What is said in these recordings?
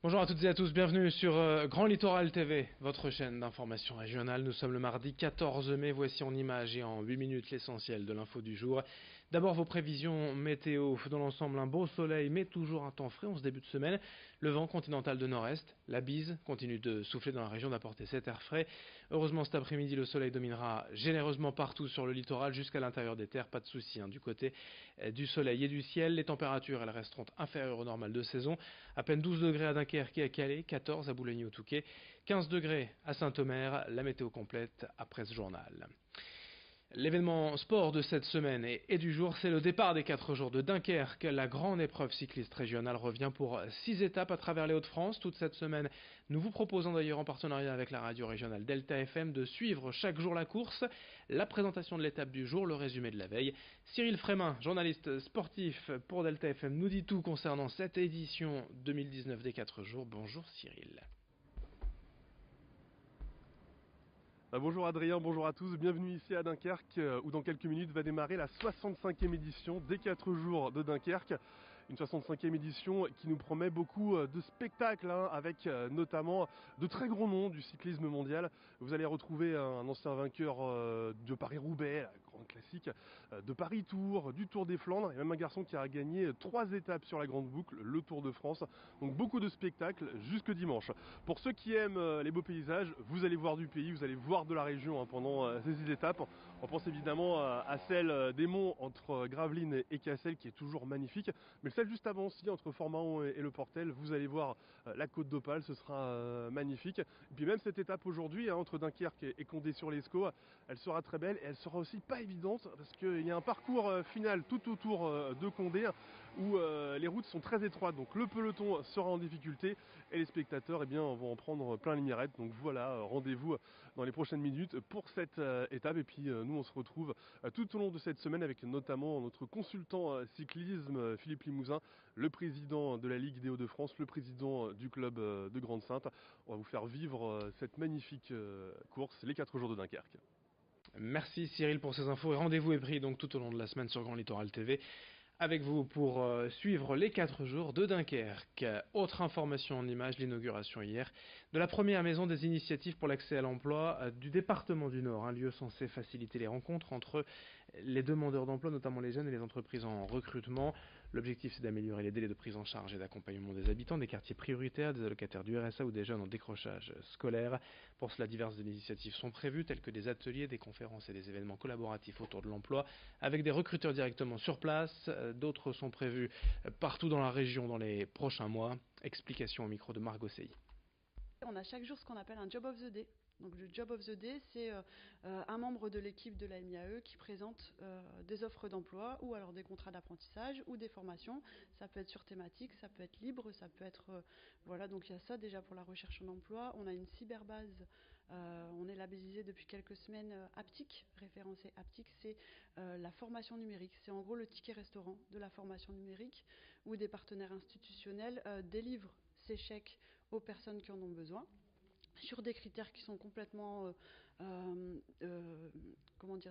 Bonjour à toutes et à tous, bienvenue sur Grand Littoral TV, votre chaîne d'information régionale. Nous sommes le mardi 14 mai, voici en images et en 8 minutes l'essentiel de l'info du jour. D'abord vos prévisions météo, dans l'ensemble un beau soleil mais toujours un temps frais en ce début de semaine. Le vent continental de nord-est, la bise continue de souffler dans la région, d'apporter cet air frais. Heureusement cet après-midi le soleil dominera généreusement partout sur le littoral jusqu'à l'intérieur des terres, pas de souci du côté du soleil et du ciel. Les températures elles resteront inférieures au normal de saison, à peine 12 degrés à Dunkerque et à Calais, 14 à Boulogne-au-Touquet, 15 degrés à Saint-Omer, la météo complète après ce journal. L'événement sport de cette semaine et du jour, c'est le départ des 4 jours de Dunkerque. La grande épreuve cycliste régionale revient pour 6 étapes à travers les Hauts-de-France. Toute cette semaine, nous vous proposons d'ailleurs en partenariat avec la radio régionale Delta FM de suivre chaque jour la course, la présentation de l'étape du jour, le résumé de la veille. Cyril Frémin, journaliste sportif pour Delta FM, nous dit tout concernant cette édition 2019 des 4 jours. Bonjour Cyril. Bonjour Adrien, bonjour à tous, bienvenue ici à Dunkerque où dans quelques minutes va démarrer la 65e édition des 4 jours de Dunkerque. Une 65e édition qui nous promet beaucoup de spectacles avec notamment de très gros noms du cyclisme mondial. Vous allez retrouver un ancien vainqueur de Paris-Roubaix, la grande classique, de Paris-Tours, du Tour des Flandres et même un garçon qui a gagné 3 étapes sur la grande boucle, le Tour de France. Donc beaucoup de spectacles jusque dimanche. Pour ceux qui aiment les beaux paysages, vous allez voir du pays, vous allez voir de la région pendant ces 6 étapes. On pense évidemment à celle des monts entre Gravelines et Cassel qui est toujours magnifique, mais celle juste avant aussi entre Formaon et le Portel, vous allez voir la côte d'Opale, ce sera magnifique. Et puis même cette étape aujourd'hui entre Dunkerque et Condé-sur-l'Escaut, elle sera très belle et elle sera aussi pas évidente parce qu'il y a un parcours final tout autour de Condé où les routes sont très étroites, donc le peloton sera en difficulté et les spectateurs vont en prendre plein les mirettes. Donc voilà, rendez-vous dans les prochaines minutes pour cette étape et puis nous on se retrouve tout au long de cette semaine avec notamment notre consultant cyclisme Philippe Limousin, le président de la Ligue des Hauts-de-France, le président du club de Grande-Synthe. On va vous faire vivre cette magnifique course, les 4 jours de Dunkerque. Merci Cyril pour ces infos et rendez-vous est pris donc tout au long de la semaine sur Grand Littoral TV avec vous pour suivre les 4 jours de Dunkerque. Autre information en images, l'inauguration hier de la première maison des initiatives pour l'accès à l'emploi du département du Nord, un lieu censé faciliter les rencontres entre les demandeurs d'emploi, notamment les jeunes et les entreprises en recrutement. L'objectif c'est d'améliorer les délais de prise en charge et d'accompagnement des habitants des quartiers prioritaires, des allocataires du RSA ou des jeunes en décrochage scolaire. Pour cela, diverses initiatives sont prévues, telles que des ateliers, des conférences et des événements collaboratifs autour de l'emploi, avec des recruteurs directement sur place. D'autres sont prévus partout dans la région dans les prochains mois. Explication au micro de Margot Sey. On a chaque jour ce qu'on appelle un Job of the Day. Donc le Job of the Day, c'est un membre de l'équipe de la MIAE qui présente des offres d'emploi ou alors des contrats d'apprentissage ou des formations. Ça peut être sur thématique, ça peut être libre, ça peut être... voilà, donc il y a ça déjà pour la recherche d'emploi. On a une cyberbase, on est labellisé depuis quelques semaines Aptic, référencé Aptic, c'est la formation numérique. C'est en gros le ticket restaurant de la formation numérique où des partenaires institutionnels délivrent ces chèques aux personnes qui en ont besoin, sur des critères qui sont complètement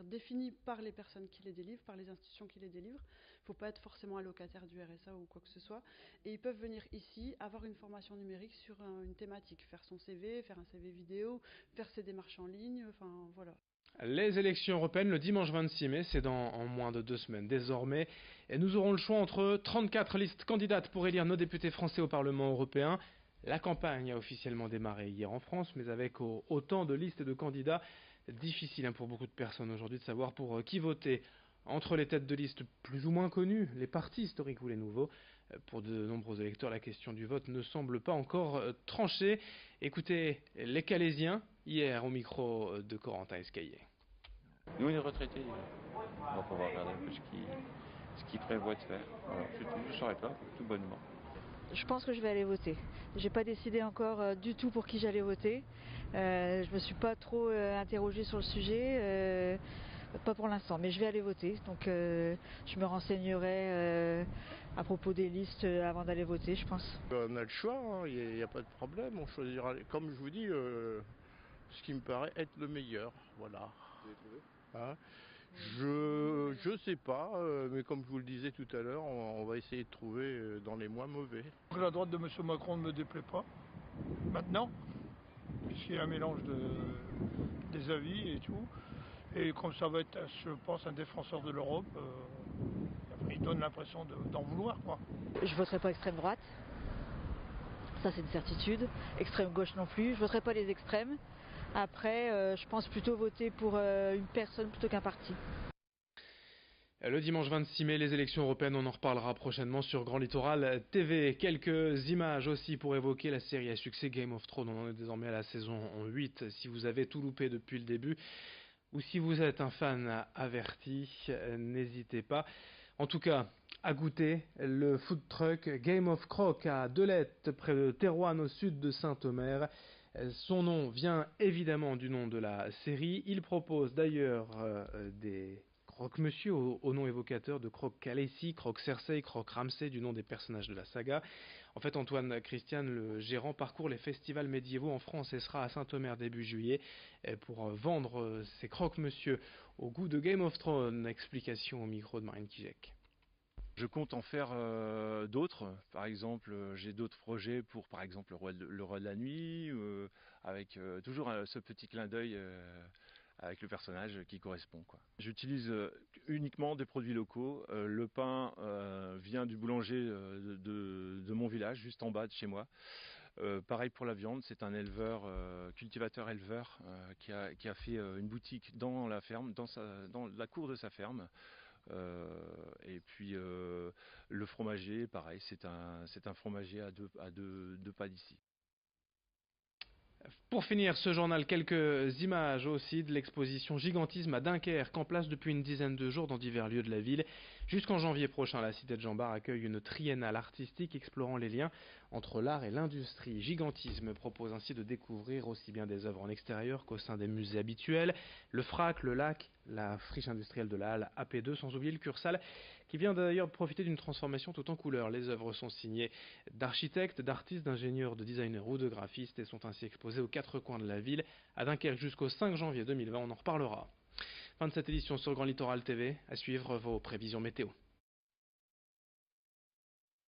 définis par les personnes qui les délivrent, par les institutions qui les délivrent. Il ne faut pas être forcément allocataire du RSA ou quoi que ce soit. Et ils peuvent venir ici, avoir une formation numérique sur une thématique, faire son CV, faire un CV vidéo, faire ses démarches en ligne, enfin voilà. Les élections européennes le dimanche 26 mai, c'est en moins de 2 semaines désormais. Et nous aurons le choix entre 34 listes candidates pour élire nos députés français au Parlement européen. La campagne a officiellement démarré hier en France, mais avec autant de listes et de candidats, difficile pour beaucoup de personnes aujourd'hui de savoir pour qui voter. Entre les têtes de liste plus ou moins connues, les partis historiques ou les nouveaux, pour de nombreux électeurs, la question du vote ne semble pas encore tranchée. Écoutez les Calaisiens, hier au micro de Corentin Escaillé. Nous, les retraités, donc on va regarder un peu ce qu'ils prévoient de faire. Voilà, c'est tout, je s'arrête là, tout bonnement. Je pense que je vais aller voter. J'ai pas décidé encore du tout pour qui j'allais voter. Je me suis pas trop interrogée sur le sujet, pas pour l'instant, mais je vais aller voter. Donc je me renseignerai à propos des listes avant d'aller voter, je pense. On a le choix, il n'y a pas de problème. On choisira, comme je vous dis, ce qui me paraît être le meilleur. Voilà. Vous avez trouvé ? Hein, Je sais pas, mais comme je vous le disais tout à l'heure, on va essayer de trouver dans les moins mauvais. La droite de M. Macron ne me déplaît pas, maintenant, puisqu'il y a un mélange des avis et tout. Et comme ça va être, je pense, un défenseur de l'Europe, il donne l'impression d'en vouloir, quoi. Je voterai pas extrême droite, ça c'est une certitude. Extrême gauche non plus, je voterai pas les extrêmes. Après, je pense plutôt voter pour une personne plutôt qu'un parti. Le dimanche 26 mai, les élections européennes, on en reparlera prochainement sur Grand Littoral TV. Quelques images aussi pour évoquer la série à succès Game of Thrones. On en est désormais à la saison 8. Si vous avez tout loupé depuis le début, ou si vous êtes un fan averti, n'hésitez pas. En tout cas, à goûter le food truck Game of Croc à Delette, près de Thérouanne, au sud de Saint-Omer. Son nom vient évidemment du nom de la série. Il propose d'ailleurs des croque-monsieur au nom évocateur de Croc Khaleesi, Croc Cersei, Croc Ramsay, du nom des personnages de la saga. En fait, Antoine Christian, le gérant, parcourt les festivals médiévaux en France et sera à Saint-Omer début juillet pour vendre ses croque-monsieur au goût de Game of Thrones. Explication au micro de Marine Kijek. Je compte en faire d'autres. Par exemple, j'ai d'autres projets pour, par exemple, le roi de la nuit, avec toujours ce petit clin d'œil avec le personnage qui correspond, quoi. J'utilise uniquement des produits locaux. Le pain vient du boulanger de mon village, juste en bas de chez moi. Pareil pour la viande, c'est un éleveur, cultivateur éleveur qui a fait une boutique dans la ferme, dans la cour de sa ferme. Et puis le fromager, pareil, c'est un fromager à deux pas d'ici. Pour finir ce journal, quelques images aussi de l'exposition Gigantisme à Dunkerque, en place depuis une dizaine de jours dans divers lieux de la ville. Jusqu'en janvier prochain, la cité de Jean Bart accueille une triennale artistique explorant les liens entre l'art et l'industrie. Gigantisme propose ainsi de découvrir aussi bien des œuvres en extérieur qu'au sein des musées habituels. Le Frac, le Lac, la friche industrielle de la Halle AP2, sans oublier le Cursal, qui vient d'ailleurs profiter d'une transformation tout en couleurs. Les œuvres sont signées d'architectes, d'artistes, d'ingénieurs, de designers ou de graphistes et sont ainsi exposées aux quatre coins de la ville, à Dunkerque jusqu'au 5 janvier 2020. On en reparlera. Fin de cette édition sur Grand Littoral TV. À suivre vos prévisions météo.